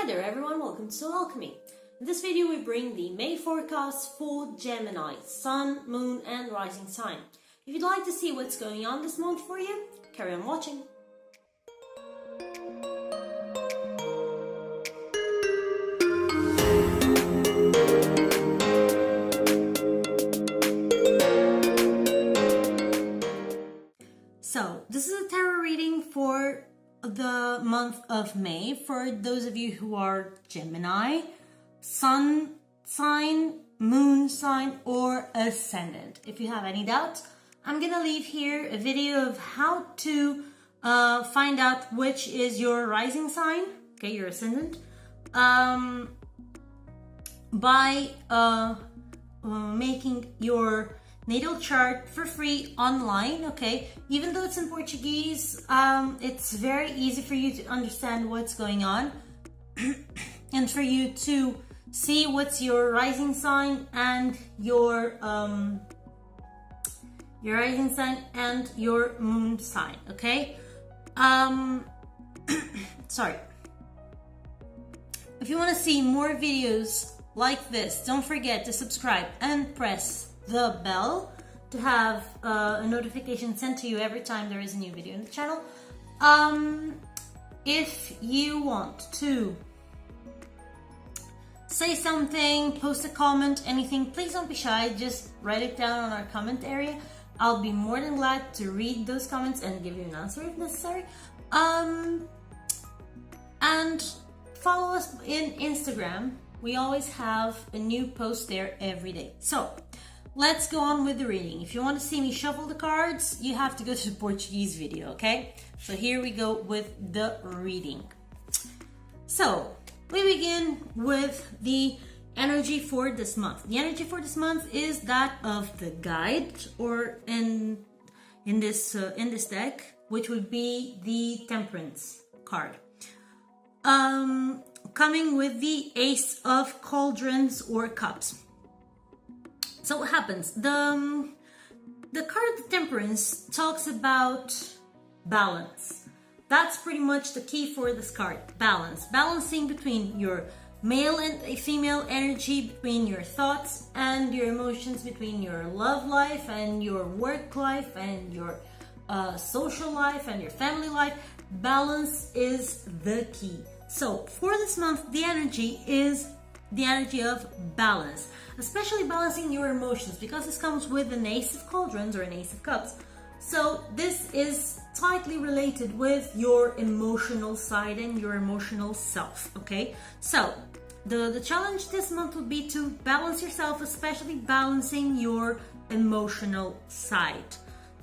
Hi there everyone, welcome to Alchemy. In this video we bring the May forecast for Gemini, Sun, Moon and Rising sign. If you'd like to see what's going on this month for you, carry on watching. So, this is a tarot reading for the month of May for those of you who are Gemini, Sun sign, Moon sign, or Ascendant. If you have any doubts, I'm gonna leave here a video of how to find out which is your rising sign, okay, your Ascendant, by making your natal chart for free online, okay? Even though it's in Portuguese, it's very easy for you to understand what's going on and for you to see what's your rising sign and your rising sign and your moon sign, okay? Sorry. If you want to see more videos like this, don't forget to subscribe and press the bell to have a notification sent to you every time there is a new video in the channel. If you want to say something, post a comment, anything, please don't be shy, just write it down on our comment area. I'll be more than glad to read those comments and give you an answer if necessary. And follow us in Instagram. We always have a new post there every day. So let's go on with the reading. If you want to see me shuffle the cards, you have to go to the Portuguese video, okay? So here we go with the reading. So we begin with the energy for this month. The energy for this month is that of the guide, or in this deck, which would be the Temperance card. Coming with the Ace of Cauldrons or Cups. So what happens? The card of Temperance talks about balance. That's pretty much the key for this card. Balance. Balancing between your male and female energy, between your thoughts and your emotions, between your love life and your work life and your social life and your family life. Balance is the key. So for this month, the energy is the energy of balance, especially balancing your emotions, because this comes with an Ace of Cauldrons or an Ace of Cups. So this is tightly related with your emotional side and your emotional self, okay? So the challenge this month would be to balance yourself, especially balancing your emotional side.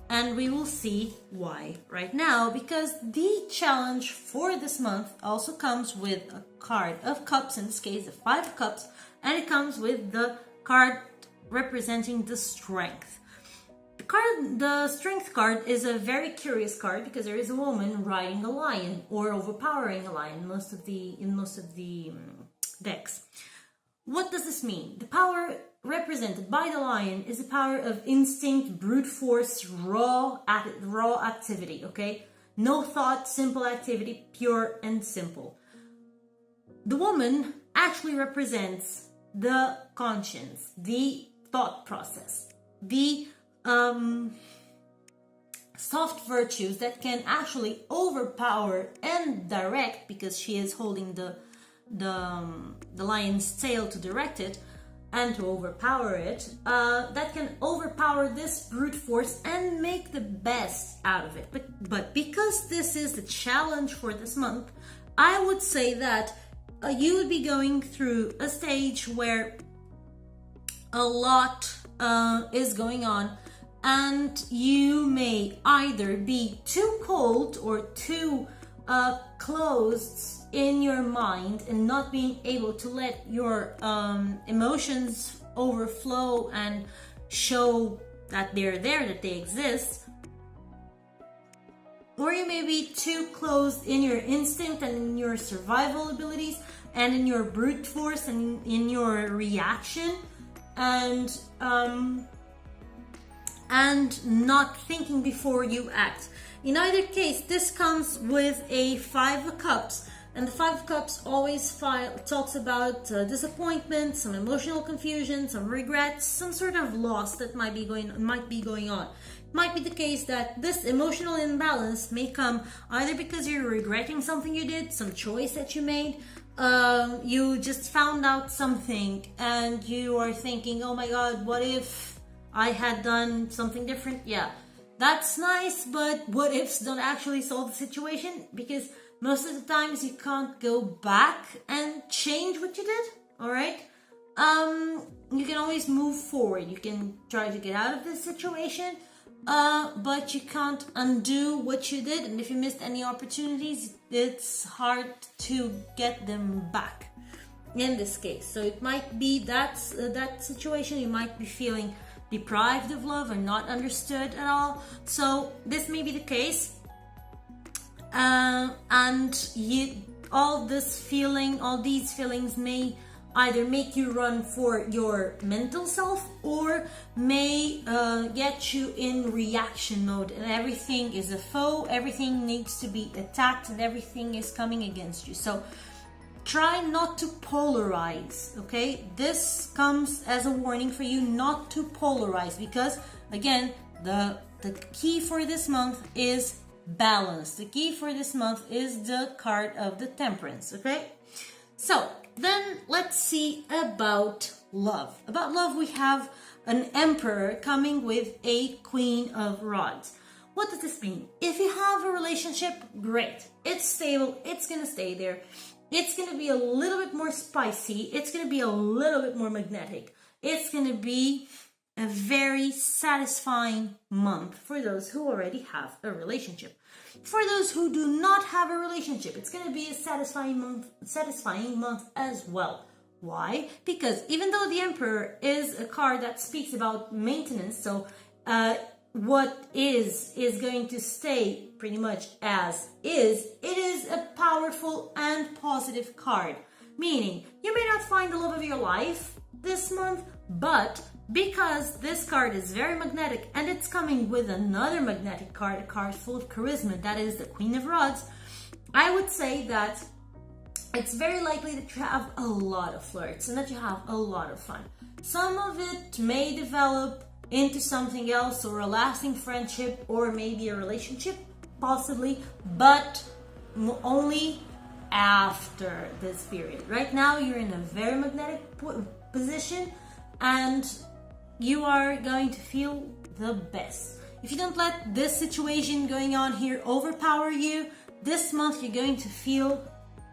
And we will see why right now, because the challenge for this month also comes with a card of cups, in this case the Five of Cups, and it comes with the card representing the strength. The strength card is a very curious card because there is a woman riding a lion or overpowering a lion in most of the decks. What does this mean? The power represented by the lion is the power of instinct, brute force, raw activity, okay? No thought, simple activity, pure and simple. The woman actually represents the conscience, the thought process, the soft virtues that can actually overpower and direct, because she is holding the lion's tail to direct it and to overpower it, that can overpower this brute force and make the best out of it. But because this is the challenge for this month, I would say that you would be going through a stage where a lot is going on, and you may either be too cold or too closed in your mind and not being able to let your emotions overflow and show that they're there, that they exist. Or you may be too closed in your instinct and in your survival abilities and in your brute force and in your reaction and not thinking before you act. In either case, this comes with a Five of Cups, And the Five of Cups always talks about disappointment, some emotional confusion, some regrets, some sort of loss that might be going on. It might be the case that this emotional imbalance may come either because you're regretting something you did, some choice that you made, you just found out something and you are thinking, oh my god, what if I had done something different? Yeah, that's nice, but what ifs don't actually solve the situation, because most of the times you can't go back and change what you did, alright? You can always move forward. You can try to get out of this situation, but you can't undo what you did. And if you missed any opportunities, it's hard to get them back in this case. So it might be that situation. You might be feeling deprived of love or not understood at all. So this may be the case. And all these feelings may either make you run for your mental self or may get you in reaction mode, and everything is a foe, everything needs to be attacked, and everything is coming against you. So try not to polarize, okay? This comes as a warning for you not to polarize, because again, the key for this month is balance. The key for this month is the card of the Temperance, okay? So then let's see about love. About love, we have an Emperor coming with a Queen of Rods. What does this mean? If you have a relationship, great. It's stable. It's gonna stay there. It's gonna be a little bit more spicy. It's gonna be a little bit more magnetic. It's gonna be a very satisfying month for those who already have a relationship. For those who do not have a relationship, it's going to be a satisfying month as well. Why? Because even though the Emperor is a card that speaks about maintenance, so what is going to stay pretty much as is, it is a powerful and positive card. Meaning, you may not find the love of your life this month, but because this card is very magnetic and it's coming with another magnetic card, a card full of charisma, that is the Queen of Rods, I would say that it's very likely that you have a lot of flirts and that you have a lot of fun. Some of it may develop into something else, or a lasting friendship, or maybe a relationship, possibly, but only after this period. Right now, you're in a very magnetic position and you are going to feel the best. If you don't let this situation going on here overpower you, this month you're going to feel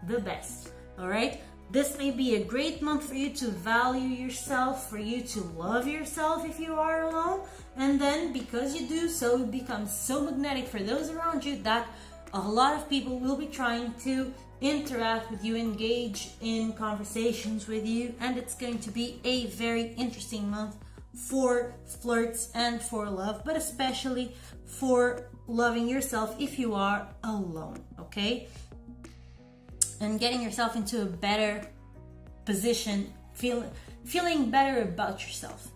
the best, all right? This may be a great month for you to value yourself, for you to love yourself if you are alone, and then because you do so, it becomes so magnetic for those around you that a lot of people will be trying to interact with you, engage in conversations with you, and it's going to be a very interesting month for flirts and for love, but especially for loving yourself if you are alone, okay? And getting yourself into a better position, feeling better about yourself.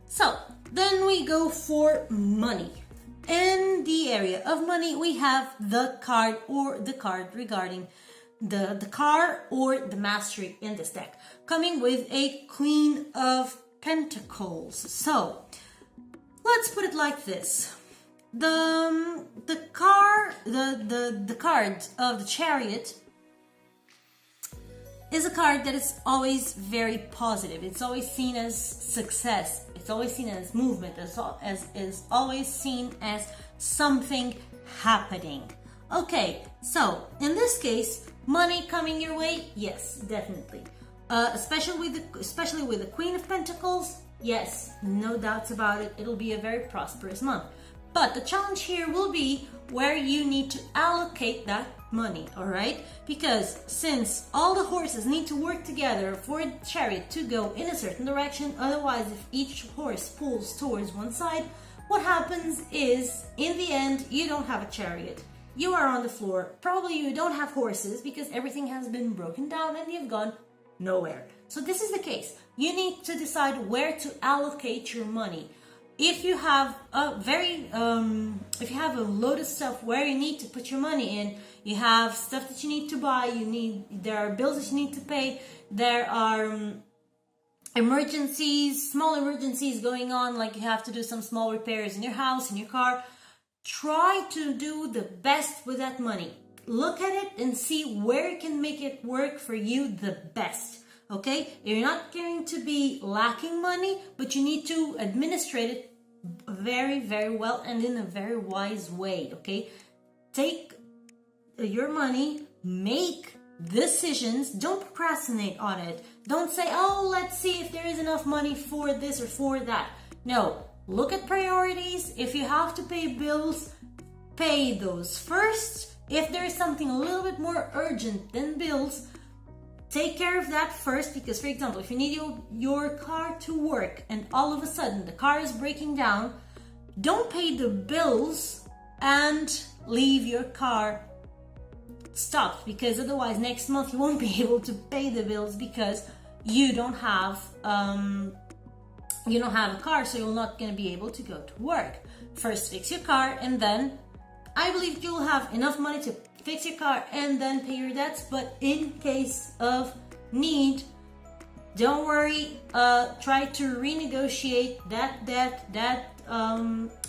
So then we go for money. In the area of money, we have the card regarding the car or the mastery in this deck, coming with a Queen of Pentacles. So let's put it like this: the card of the Chariot is a card that is always very positive. It's always seen as success. It's always seen as movement. Is always seen as something happening. Okay, so in this case, money coming your way, yes, definitely. Especially with the Queen of Pentacles, yes, no doubts about it. It'll be a very prosperous month. But the challenge here will be where you need to allocate that money, all right? Because since all the horses need to work together for the chariot to go in a certain direction, otherwise if each horse pulls towards one side, what happens is, in the end, you don't have a chariot. You are on the floor. Probably you don't have horses because everything has been broken down and you've gone nowhere. So this is the case. You need to decide where to allocate your money. if you have if you have a load of stuff where you need to put your money in, you have stuff that you need to buy, there are bills that you need to pay, there are small emergencies going on, like you have to do some small repairs in your house, in your car. Try to do the best with that money. Look at it and see where you can make it work for you the best. Okay? You're not going to be lacking money, but you need to administrate it very, very well and in a very wise way. Okay? Take your money, make decisions, don't procrastinate on it. Don't say, oh, let's see if there is enough money for this or for that. No, look at priorities. If you have to pay bills, pay those first. If there is something a little bit more urgent than bills, take care of that first, because for example, if you need your car to work and all of a sudden the car is breaking down, don't pay the bills and leave your car stopped, because otherwise next month you won't be able to pay the bills because you don't have a car, so you're not going to be able to go to work. First fix your car, and then I believe you'll have enough money to fix your car and then pay your debts. But in case of need, don't worry, try to renegotiate that debt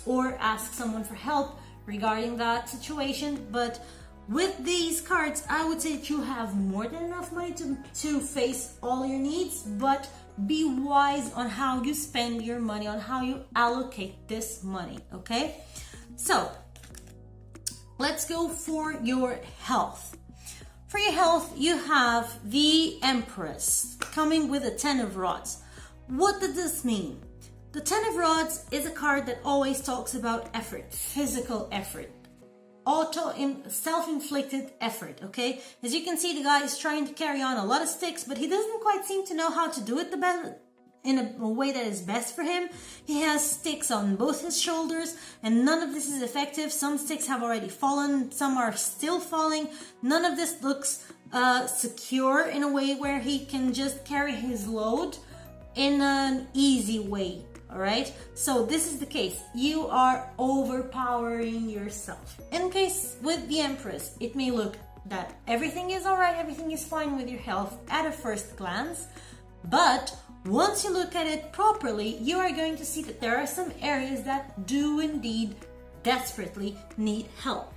or ask someone for help regarding that situation. But with these cards, I would say that you have more than enough money to face all your needs, but be wise on how you spend your money, on how you allocate this money, okay? So, let's go for your health. For your health, you have the Empress coming with a 10 of Rods. What does this mean? The 10 of Rods is a card that always talks about effort, physical effort, self-inflicted effort, okay? As you can see, the guy is trying to carry on a lot of sticks, but he doesn't quite seem to know how to do it in a way that is best for him. He has sticks on both his shoulders, and none of this is effective. Some sticks have already fallen, some are still falling. None of this looks secure in a way where he can just carry his load in an easy way. All right, so this is the case. You are overpowering yourself. In case with the Empress, it may look that everything is all right, everything is fine with your health at a first glance, but once you look at it properly, you are going to see that there are some areas that do indeed desperately need help,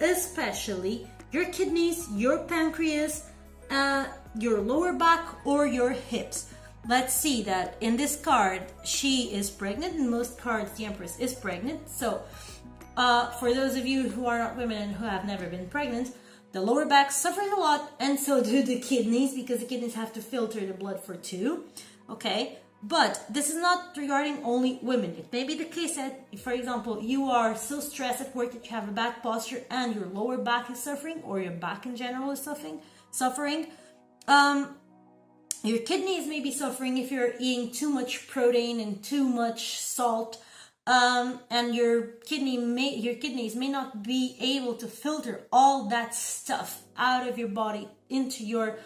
especially your kidneys, your pancreas, your lower back, or your hips. Let's see that in this card, she is pregnant. In most cards, the Empress is pregnant. So, for those of you who are not women and who have never been pregnant, the lower back suffers a lot, and so do the kidneys, because the kidneys have to filter the blood for two. Okay, but this is not regarding only women. It may be the case that, for example, you are so stressed at work that you have a bad posture and your lower back is suffering, or your back in general is suffering. Your kidneys may be suffering if you're eating too much protein and too much salt, and your kidneys may not be able to filter all that stuff out of your body into your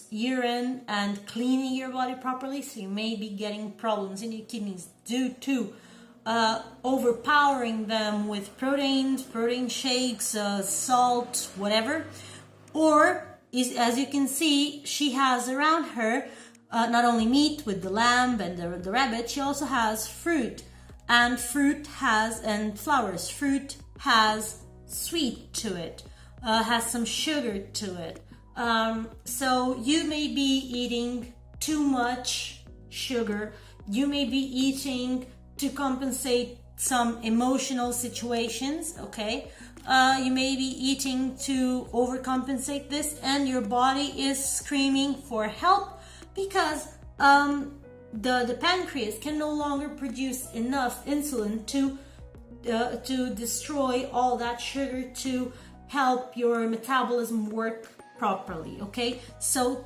urine and cleaning your body properly. So you may be getting problems in your kidneys due to overpowering them with protein shakes, salt, whatever. Or as you can see, she has around her not only meat with the lamb and the rabbit, she also has fruit, and flowers. Fruit has sweet to it, has some sugar to it. So you may be eating too much sugar. You may be eating to compensate some emotional situations, okay? You may be eating to overcompensate this, and your body is screaming for help because the pancreas can no longer produce enough insulin to destroy all that sugar to help your metabolism work properly, okay? So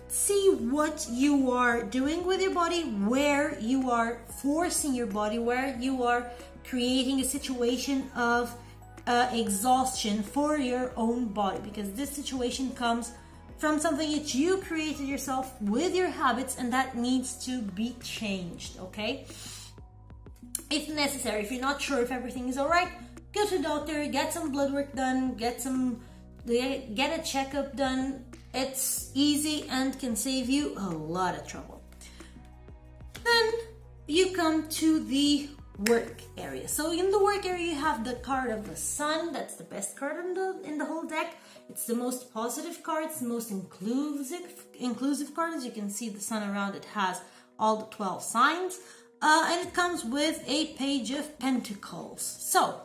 see what you are doing with your body, where you are forcing your body, where you are creating a situation of exhaustion for your own body, because this situation comes from something that you created yourself with your habits, and that needs to be changed, okay? If necessary, if you're not sure if everything is all right, go to the doctor, get some blood work done, get a checkup done. It's easy and can save you a lot of trouble. Then you come to the work area. So in the work area, you have the card of the Sun. That's the best card in the whole deck. It's the most positive card. It's the most inclusive card. As you can see, the Sun around it has all the 12 signs. And it comes with a Page of Pentacles. So,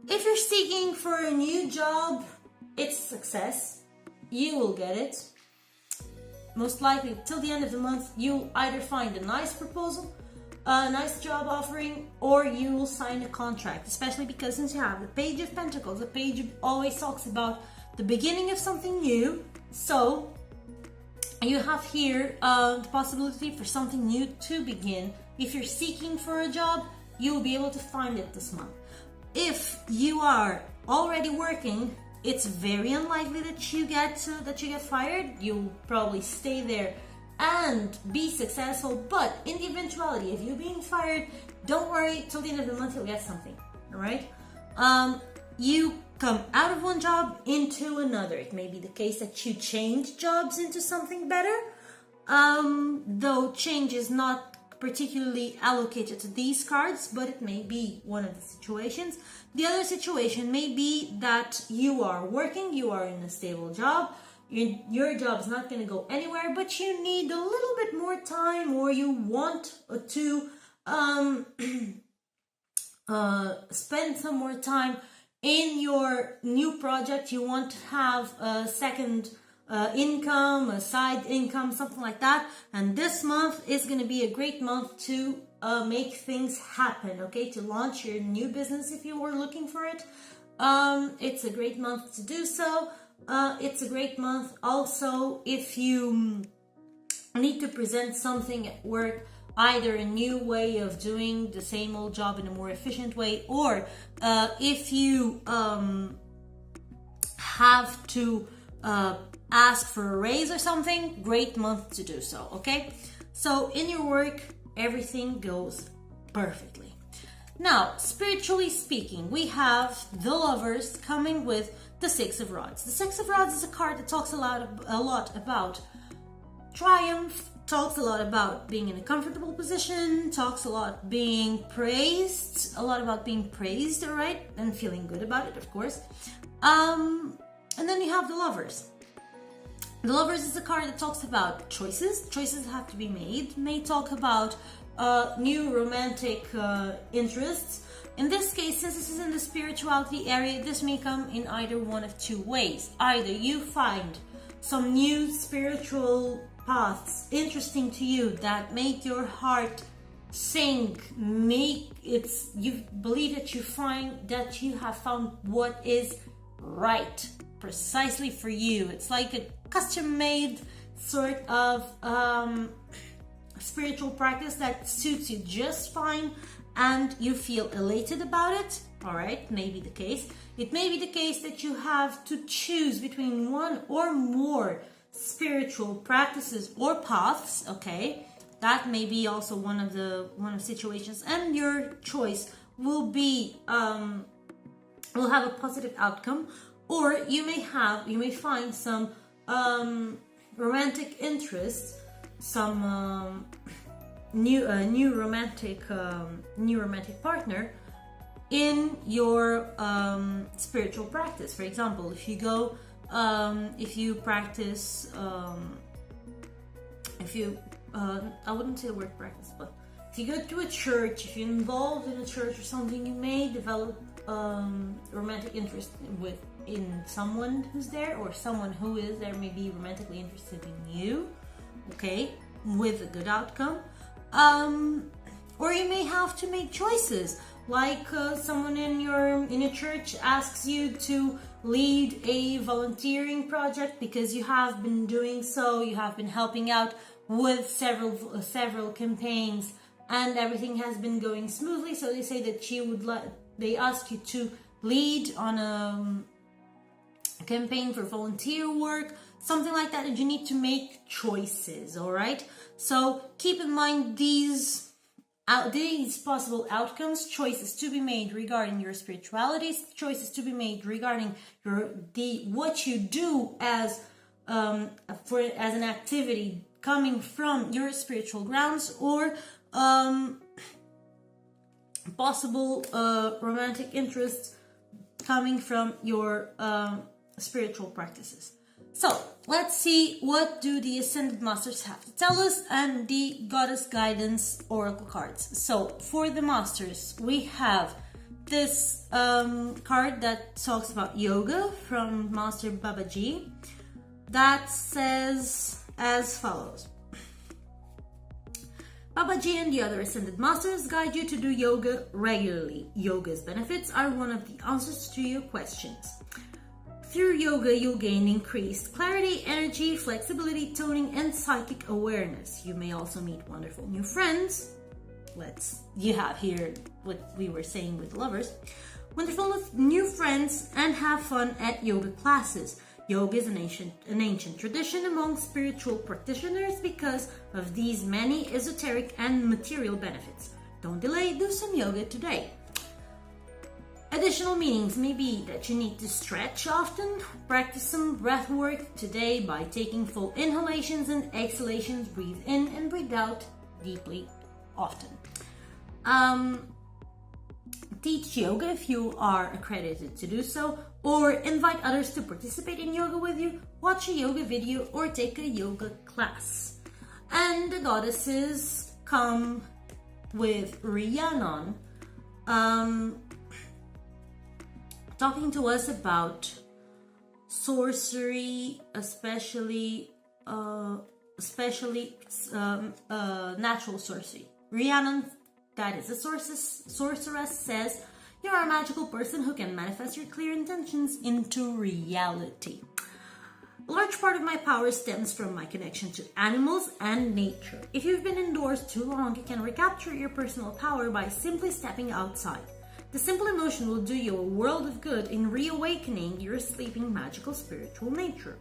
if you're seeking for a new job, it's a success. You will get it. Most likely, till the end of the month, you'll either find a nice proposal, a nice job offering, or you will sign a contract. Especially because since you have the Page of Pentacles, the page always talks about the beginning of something new. So, you have here the possibility for something new to begin. If you're seeking for a job, you'll be able to find it this month. If you are already working, it's very unlikely that you get fired. You'll probably stay there and be successful. But in the eventuality, if you're being fired, don't worry. Till the end of the month, you'll get something. All right. You come out of one job into another. It may be the case that you change jobs into something better, though change is not particularly allocated to these cards, but it may be one of the situations. The other situation may be that you are working, you are in a stable job, your job is not going to go anywhere, but you need a little bit more time, or you want to spend some more time in your new project. You want to have a second income, a side income, something like that. And this month is going to be a great month to make things happen, okay? To launch your new business if you were looking for it. It's a great month to do so. It's a great month also if you need to present something at work, either a new way of doing the same old job in a more efficient way, or if you have to ask for a raise or something, great month to do so, okay? So in your work, everything goes perfectly. Now, spiritually speaking, we have the Lovers coming with the Six of Rods. The Six of Rods is a card that talks a lot about triumph, talks a lot about being in a comfortable position, talks a lot being praised, all right? And feeling good about it, of course. And then you have the Lovers. The Lovers is a card that talks about choices. Choices have to be made. May talk about new romantic interests. In this case, since this is in the spirituality area, this may come in either one of two ways. Either you find some new spiritual paths interesting to you that make your heart sing, you believe that you have found what is right precisely for you. It's like a custom-made sort of spiritual practice that suits you just fine, and you feel elated about it. All right, may be the case. It may be the case that you have to choose between one or more spiritual practices or paths. Okay, that may be also one of the situations, and your choice will have a positive outcome. Or you may find some romantic interest, some new romantic partner in your spiritual practice. For example, if you practice, I wouldn't say the word practice, but if you go to a church, if you're involved in a church or something, you may develop romantic interest in someone who's there, or someone who is there may be romantically interested in you, okay, with a good outcome. Or you may have to make choices, like someone in your church asks you to lead a volunteering project because you have been doing so, you have been helping out with several campaigns, and everything has been going smoothly. So they say that they ask you to lead on a campaign for volunteer work, something like that, and you need to make choices. All right, so keep in mind these these possible outcomes, choices to be made regarding your spirituality, choices to be made regarding what you do as an activity coming from your spiritual grounds, or possible romantic interests coming from your spiritual practices. So let's see, what do the Ascended Masters have to tell us, and the Goddess Guidance Oracle cards. So for the Masters, we have this card that talks about yoga from Master Babaji, that says as follows. Babaji and the other Ascended Masters guide you to do yoga regularly. Yoga's benefits are one of the answers to your questions. Through yoga, you'll gain increased clarity, energy, flexibility, toning, and psychic awareness. You may also meet wonderful new friends. You have here what we were saying with lovers. Wonderful new friends, and have fun at yoga classes. Yoga is an ancient tradition among spiritual practitioners because of these many esoteric and material benefits. Don't delay, do some yoga today. Additional meanings may be that you need to stretch often. Practice some breath work today by taking full inhalations and exhalations. Breathe in and breathe out deeply often. Teach yoga if you are accredited to do so, or invite others to participate in yoga with you. Watch a yoga video or take a yoga class. And the goddesses come with Rhiannon, talking to us about sorcery, especially natural sorcery. Rhiannon, that is a sorceress, says, "You are a magical person who can manifest your clear intentions into reality. A large part of my power stems from my connection to animals and nature. If you've been indoors too long, you can recapture your personal power by simply stepping outside. The simple emotion will do you a world of good in reawakening your sleeping magical spiritual nature.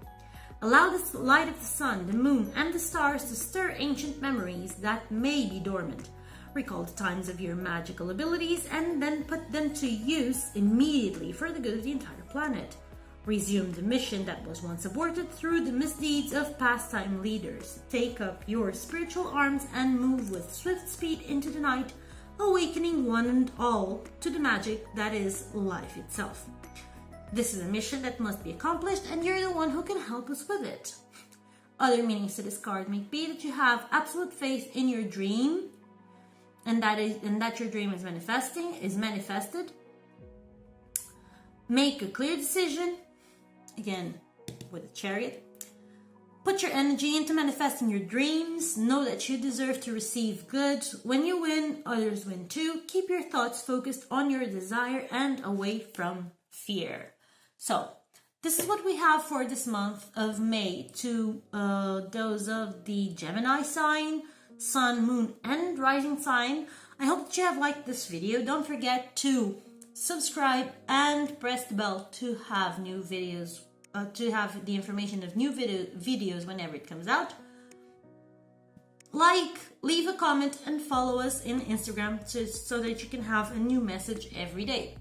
Allow the light of the sun, the moon, and the stars to stir ancient memories that may be dormant. Recall the times of your magical abilities and then put them to use immediately for the good of the entire planet. Resume the mission that was once aborted through the misdeeds of past-time leaders. Take up your spiritual arms and move with swift speed into the night, awakening one and all to the magic that is life itself. This is a mission that must be accomplished, and you're the one who can help us with it." Other meanings to this card may be that you have absolute faith in your dream, and that your dream is manifested. Make a clear decision, again with a Chariot. Put your energy into manifesting your dreams. Know that you deserve to receive good. When you win, others win too. Keep your thoughts focused on your desire and away from fear. So, this is what we have for this month of May to those of the Gemini sign, Sun, Moon, and Rising sign. I hope that you have liked this video. Don't forget to subscribe and press the bell to have new videos, to have the information of new videos whenever it comes out. Like, leave a comment, and follow us in Instagram so that you can have a new message every day.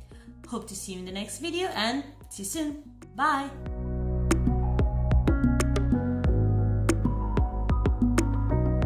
Hope to see you in the next video, and see you soon. Bye!